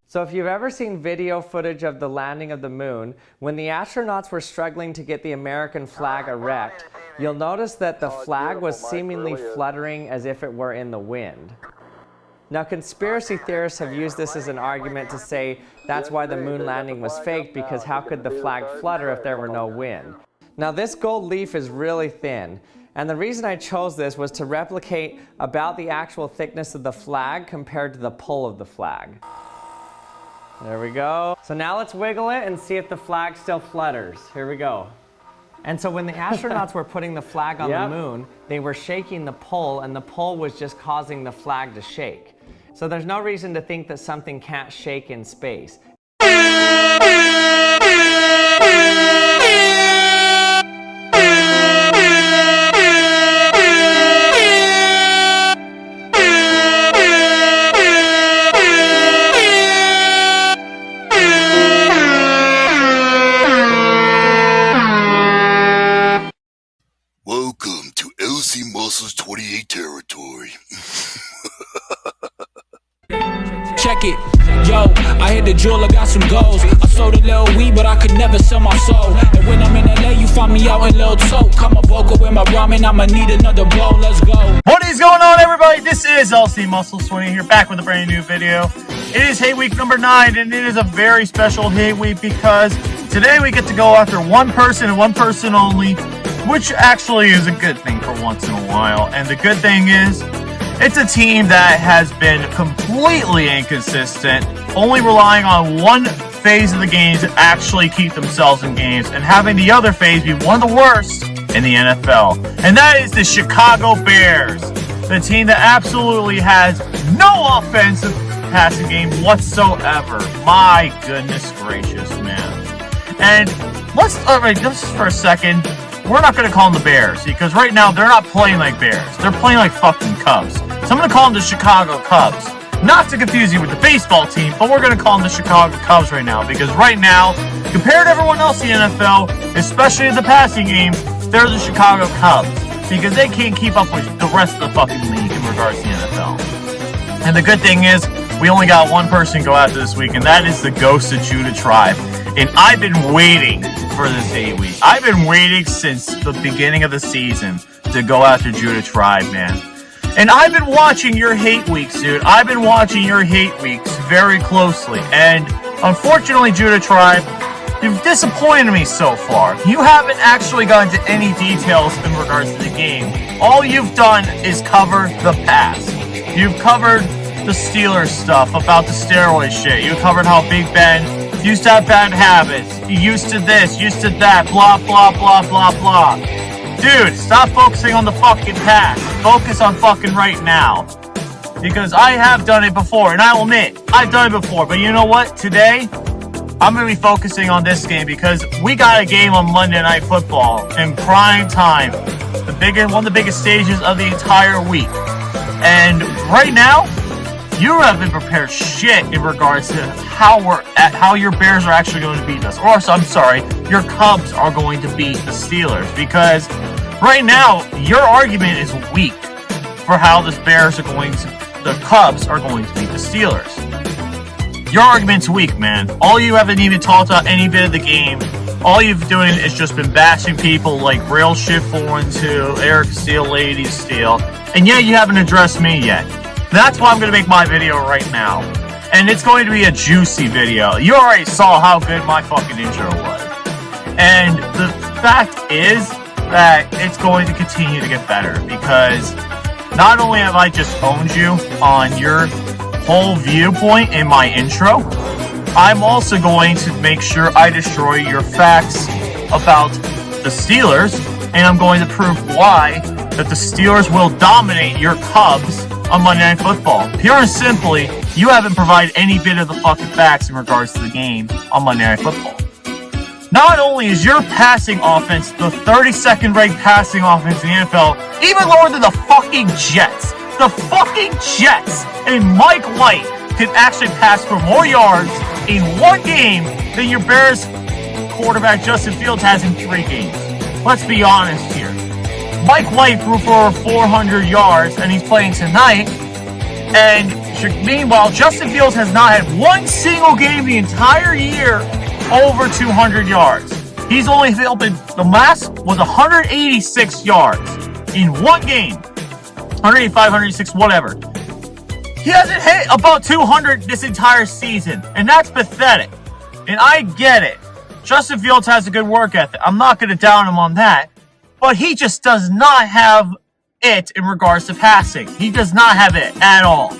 So if you've ever seen video footage of the landing of the moon, when the astronauts were struggling to get the American flag erect, you'll notice that the flag was seemingly fluttering as if it were in the wind. Now, conspiracy theorists have used this as an argument to say that's why the moon landing was faked, because how could the flag flutter if there were no wind? Now, this gold leaf is really thin, and the reason I chose this was to replicate about the actual thickness of the flag compared to the pull of the flag. There we go. So now let's wiggle it and see if the flag still flutters. Here we go. And so when the astronauts were putting the flag on the moon, they were shaking the pull, and the pull was just causing the flag to shake. So there's no reason to think that something can't shake in space. Welcome to LC Muscles 28 territory. Check it, yo, I hit the jeweler, got some goals. I sold a little weed, but I could never sell my soul. And when I'm in LA, you find me out in Lil Tote. Come a vocal with my ramen, I'ma need another blow, let's go. What is going on, everybody? This is LC Muscles 28 here, back with a brand new video. It is hate week number 9, and it is a very special hate week because today we get to go after one person and one person only, which actually is a good thing for once in a while. And the good thing is, it's a team that has been completely inconsistent, only relying on one phase of the games to actually keep themselves in games, and having the other phase be one of the worst in the NFL. And that is the Chicago Bears, the team that absolutely has no offensive passing game whatsoever. My goodness gracious, man. And just for a second, we're not going to call them the Bears, because right now they're not playing like Bears. They're playing like fucking Cubs. So I'm going to call them the Chicago Cubs. Not to confuse you with the baseball team, but we're going to call them the Chicago Cubs right now, because right now, compared to everyone else in the NFL, especially in the passing game, they're the Chicago Cubs, because they can't keep up with the rest of the fucking league in regards to the NFL. And the good thing is, we only got one person to go after this week, and that is the Ghost of Judah Tribe. And I've been waiting for this hate week. I've been waiting since the beginning of the season to go after Judah Tribe, man. And I've been watching your hate weeks, dude. I've been watching your hate weeks very closely. And unfortunately, Judah Tribe, you've disappointed me so far. You haven't actually gone into any details in regards to the game. All you've done is cover the past. You've covered the Steelers stuff about the steroid shit. You covered how Big Ben used to have bad habits. He used to this, used to that, blah, blah, blah, blah, blah. Dude, stop focusing on the fucking past. Focus on fucking right now. Because I have done it before, and I'll admit, I've done it before. But you know what? Today, I'm going to be focusing on this game because we got a game on Monday Night Football in prime time. One of the biggest stages of the entire week. And right now, you haven't prepared shit in regards to how your Bears are actually going to beat us. Or, I'm sorry, your Cubs are going to beat the Steelers. Because right now, your argument is weak for how the Cubs are going to beat the Steelers. Your argument's weak, man. All you haven't even talked about any bit of the game. All you've doing is just been bashing people like Real Shit 412, Eric Steele, Lady Steele. And yeah, you haven't addressed me yet. That's why I'm going to make my video right now. And it's going to be a juicy video. You already saw how good my fucking intro was. And the fact is that it's going to continue to get better, because not only have I just owned you on your whole viewpoint in my intro, I'm also going to make sure I destroy your facts about the Steelers, and I'm going to prove why that the Steelers will dominate your Cubs on Monday Night Football. Pure and simply, you haven't provided any bit of the fucking facts in regards to the game on Monday Night Football. Not only is your passing offense the 32nd ranked passing offense in the NFL, even lower than the fucking Jets. The fucking Jets and Mike White can actually pass for more yards in one game than your Bears quarterback Justin Fields has in 3 games. Let's be honest here. Mike White threw for over 400 yards, and he's playing tonight. And meanwhile, Justin Fields has not had one single game the entire year over 200 yards. He's only filled in, the last was 186 yards in one game. 185, 186, whatever. He hasn't hit about 200 this entire season, and that's pathetic. And I get it. Justin Fields has a good work ethic. I'm not going to down him on that. But he just does not have it in regards to passing. He does not have it at all.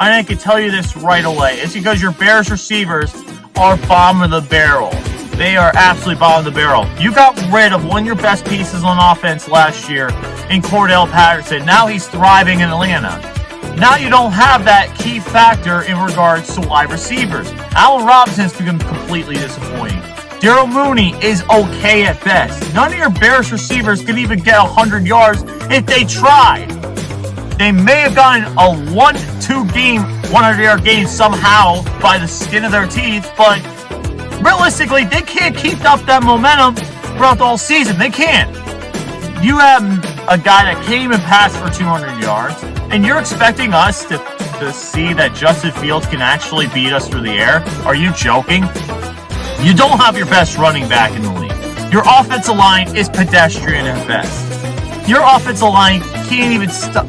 And I can tell you this right away. It's because your Bears receivers are bottom of the barrel. They are absolutely bottom of the barrel. You got rid of one of your best pieces on offense last year in Cordell Patterson. Now he's thriving in Atlanta. Now you don't have that key factor in regards to wide receivers. Allen Robinson's become completely disappointing. Darryl Mooney is okay at best. None of your Bears receivers can even get 100 yards if they tried. They may have gotten a 1-2 game, 100-yard game somehow by the skin of their teeth, but realistically, they can't keep up that momentum throughout the whole season. They can't. You have a guy that can't even pass for 200 yards, and you're expecting us to see that Justin Fields can actually beat us through the air? Are you joking? You don't have your best running back in the league. Your offensive line is pedestrian at best. Your offensive line can't even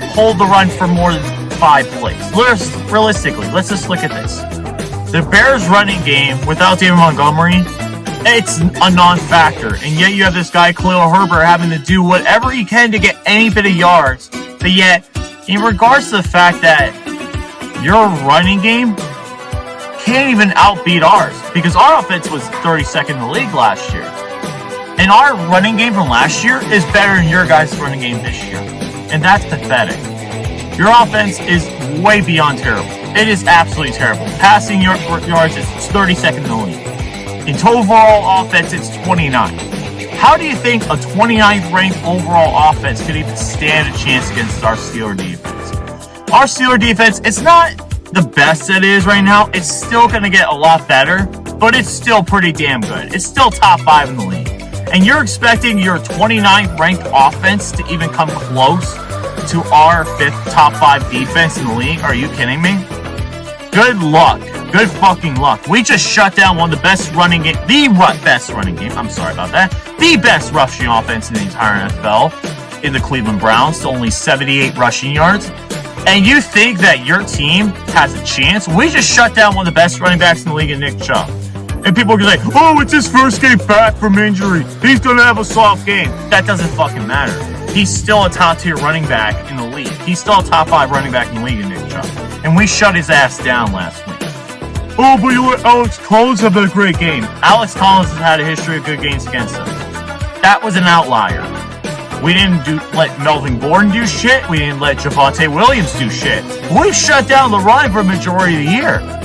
hold the run for more than 5 plays. Realistically, let's just look at this. The Bears' running game without David Montgomery, it's a non-factor. And yet you have this guy, Khalil Herbert, having to do whatever he can to get any bit of yards. But yet, in regards to the fact that your running game can't even outbeat ours, because our offense was 32nd in the league last year. And our running game from last year is better than your guys' running game this year. And that's pathetic. Your offense is way beyond terrible. It is absolutely terrible. Passing yards is 32nd in the league. In total overall offense, it's 29. How do you think a 29th ranked overall offense could even stand a chance against our Steeler defense? Our Steeler defense, it's not the best it is right now. It's still going to get a lot better, but it's still pretty damn good. It's still top 5 in the league. And you're expecting your 29th ranked offense to even come close to our 5th top 5 defense in the league? Are you kidding me? Good luck. Good fucking luck. We just shut down one of the best running game, the best running game, I'm sorry about that, the best rushing offense in the entire NFL in the Cleveland Browns to only 78 rushing yards. And you think that your team has a chance? We just shut down one of the best running backs in the league in Nick Chubb. And people are going to say, oh, it's his first game back from injury. He's going to have a soft game. That doesn't fucking matter. He's still a top-tier running back in the league. He's still a top 5 running back in the league in Nick Chubb. And we shut his ass down last week. Oh, but you let Alex Collins have a great game. Alex Collins has had a history of good games against us. That was an outlier. We didn't let Melvin Gordon do shit. We didn't let Javonte Williams do shit. We shut down the run for a majority of the year.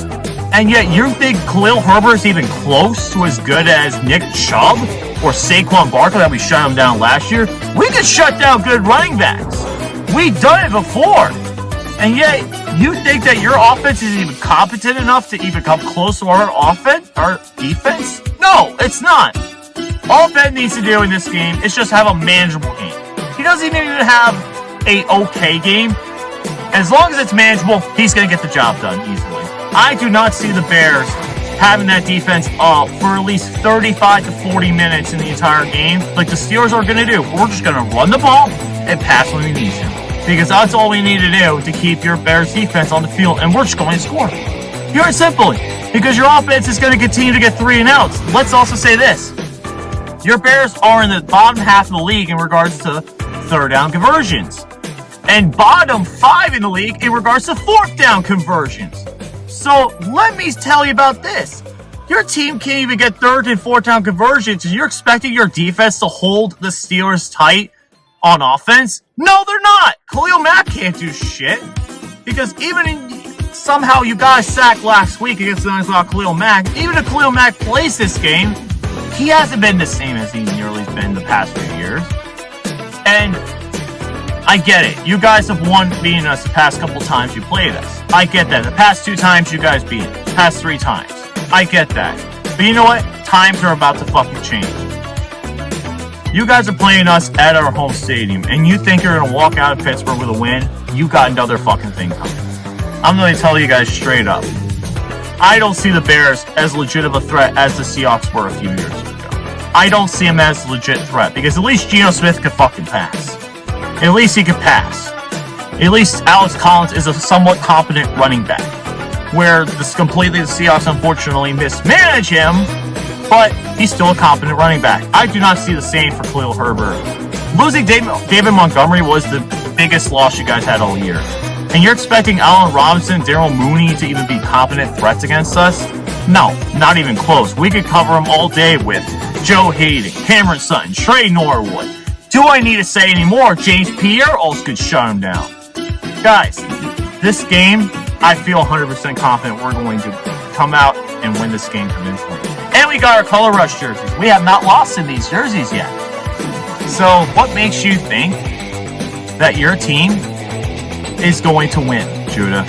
And yet you think Khalil Herbert's even close to as good as Nick Chubb or Saquon Barkley that we shut him down last year? We can shut down good running backs. We've done it before. And yet you think that your offense is even competent enough to even come close to our defense? No, it's not. All Ben needs to do in this game is just have a manageable game. He doesn't even have a okay game. As long as it's manageable, he's going to get the job done easily. I do not see the Bears having that defense up for at least 35 to 40 minutes in the entire game like the Steelers are going to do. We're just going to run the ball and pass when we need to. Because that's all we need to do to keep your Bears defense on the field, and we're just going to score. Pure and simply. Because your offense is going to continue to get 3 and outs. Let's also say this. Your Bears are in the bottom half of the league in regards to third down conversions. And bottom 5 in the league in regards to fourth down conversions. So let me tell you about this. Your team can't even get third and fourth down conversions, and you're expecting your defense to hold the Steelers tight on offense? No, they're not. Khalil Mack can't do shit. Because somehow you guys sacked last week against the Niners without Khalil Mack. Even if Khalil Mack plays this game, he hasn't been the same as he nearly has been the past few years. And I get it. You guys have won beating us the past couple times you played us. I get that. The past 2 times you guys beat us. The past 3 times. I get that. But you know what? Times are about to fucking change. You guys are playing us at our home stadium, and you think you're going to walk out of Pittsburgh with a win? You got another fucking thing coming. I'm going to tell you guys straight up. I don't see the Bears as legit of a threat as the Seahawks were a few years ago. I don't see them as a legit threat, because at least Geno Smith could fucking pass. At least he could pass. At least Alex Collins is a somewhat competent running back. Where the Seahawks unfortunately mismanage him, but he's still a competent running back. I do not see the same for Khalil Herbert. Losing David Montgomery was the biggest loss you guys had all year. And you're expecting Allen Robinson, Darryl Mooney to even be competent threats against us? No, not even close. We could cover them all day with Joe Hayden, Cameron Sutton, Trey Norwood. Do I need to say any more? James Pierre also could shut him down. Guys, this game, I feel 100% confident we're going to come out and win this game convincingly. And we got our color rush jerseys. We have not lost in these jerseys yet. So what makes you think that your team is going to win, Judah?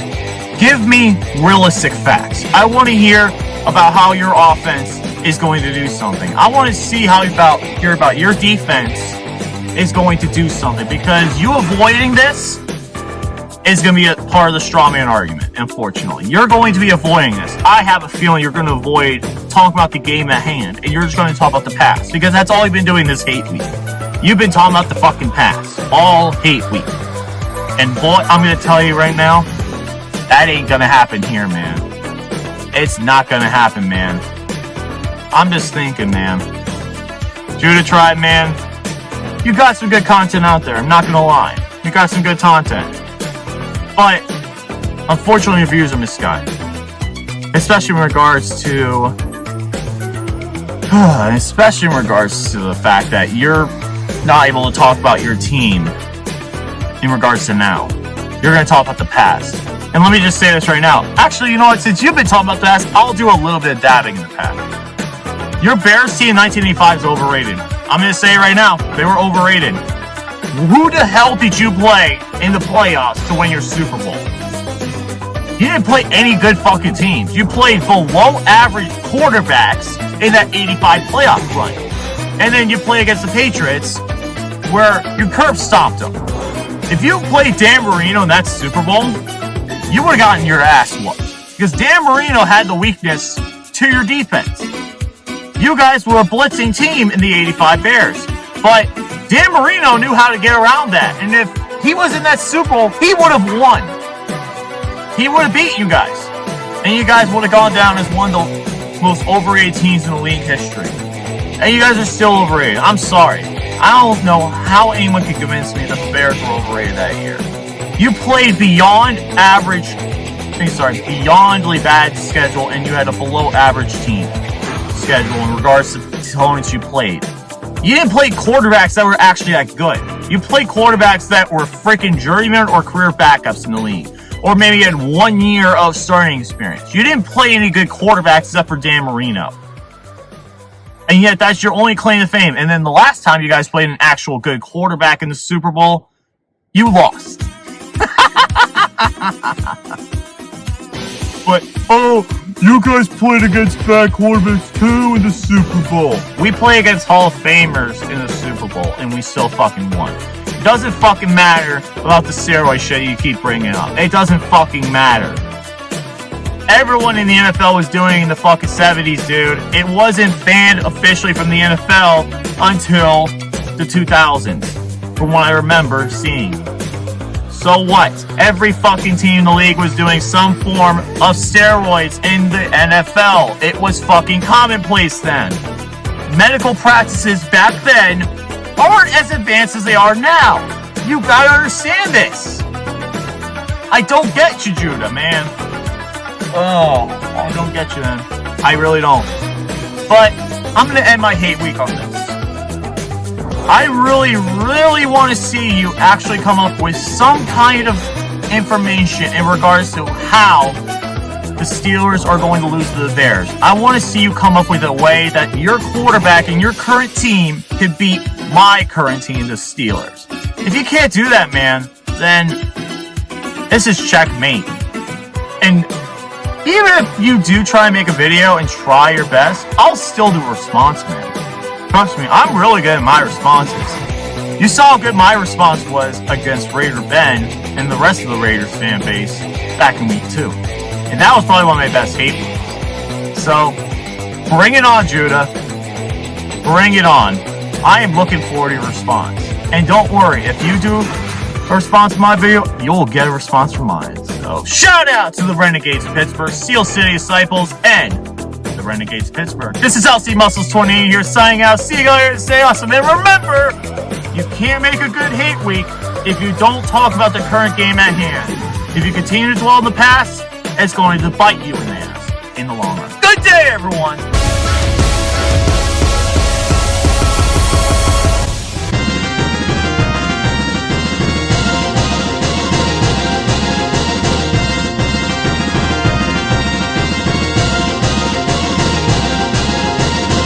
Give me realistic facts. I want to hear about how your offense is going to do something. I want to see how hear about your defense is going to do something, because you avoiding this is going to be a part of the straw man argument, unfortunately. You're going to be avoiding this. I have a feeling you're going to avoid talking about the game at hand, and you're just going to talk about the past, because that's all you've been doing this hate week. You've been talking about the fucking past all hate week. And boy, I'm going to tell you right now, that ain't going to happen here, man. It's not going to happen, man. I'm just thinking, man. Judah Tribe, man. You got some good content out there, I'm not going to lie. You got some good content. But, unfortunately, your views are misguided. Especially in regards to the fact that you're not able to talk about your team in regards to now. You're going to talk about the past. And let me just say this right now. Actually, you know what? Since you've been talking about the past, I'll do a little bit of dabbing in the past. Your Bears team in 1985 is overrated. I'm going to say it right now. They were overrated. Who the hell did you play in the playoffs to win your Super Bowl? You didn't play any good fucking teams. You played below average quarterbacks in that 85 playoff run. And then you play against the Patriots, where you curb stomped them. If you played Dan Marino in that Super Bowl, you would have gotten your ass whooped. Because Dan Marino had the weakness to your defense. You guys were a blitzing team in the 85 Bears. But Dan Marino knew how to get around that. And if he was in that Super Bowl, he would have won. He would have beat you guys. And you guys would have gone down as one of the most overrated teams in the league history. And you guys are still overrated. I'm sorry. I don't know how anyone could convince me that the Bears were overrated that year. You played beyondly bad schedule, and you had a below average team schedule in regards to the opponents you played. You didn't play quarterbacks that were actually that good. You played quarterbacks that were freaking journeymen or career backups in the league. Or maybe you had 1 year of starting experience. You didn't play any good quarterbacks except for Dan Marino. And yet that's your only claim to fame. And then the last time you guys played an actual good quarterback in the Super Bowl, you lost. But, you guys played against bad quarterbacks too in the Super Bowl. We play against Hall of Famers in the Super Bowl, and we still fucking won. It doesn't fucking matter about the steroid shit you keep bringing up. It doesn't fucking matter. Everyone in the NFL was doing it in the fucking 70s, dude. It wasn't banned officially from the NFL until the 2000s, from what I remember seeing. So what? Every fucking team in the league was doing some form of steroids in the NFL. It was fucking commonplace then. medical practices back then aren't as advanced as they are now. You gotta understand this. I don't get you, Judah, man. Oh, I don't get you, man. I really don't. But I'm gonna end my hate week on this. I really want to see you actually come up with some kind of information in regards to how the Steelers are going to lose to the Bears. I want to see you come up with a way that your quarterback and your current team could beat my current team, the Steelers. If you can't do that, man, then this is checkmate. And even if you do try and make a video and try your best, I'll still do a response, man. Trust me, I'm really good at my responses. You saw how good my response was against Raider Ben and the rest of the Raiders fan base back in week 2. And that was probably one of my best hate weeks. So, bring it on, Judah. Bring it on. I am looking forward to your response. And don't worry, if you do a response to my video, you'll get a response from mine. So, shout out to the Renegades of Pittsburgh, Steel City Disciples, and the Renegades of Pittsburgh. This is LC Muscles 28 here signing out. See you guys, stay awesome. And remember, you can't make a good hate week if you don't talk about the current game at hand. If you continue to dwell in the past, it's going to bite you in the ass in the long run. Good day, everyone!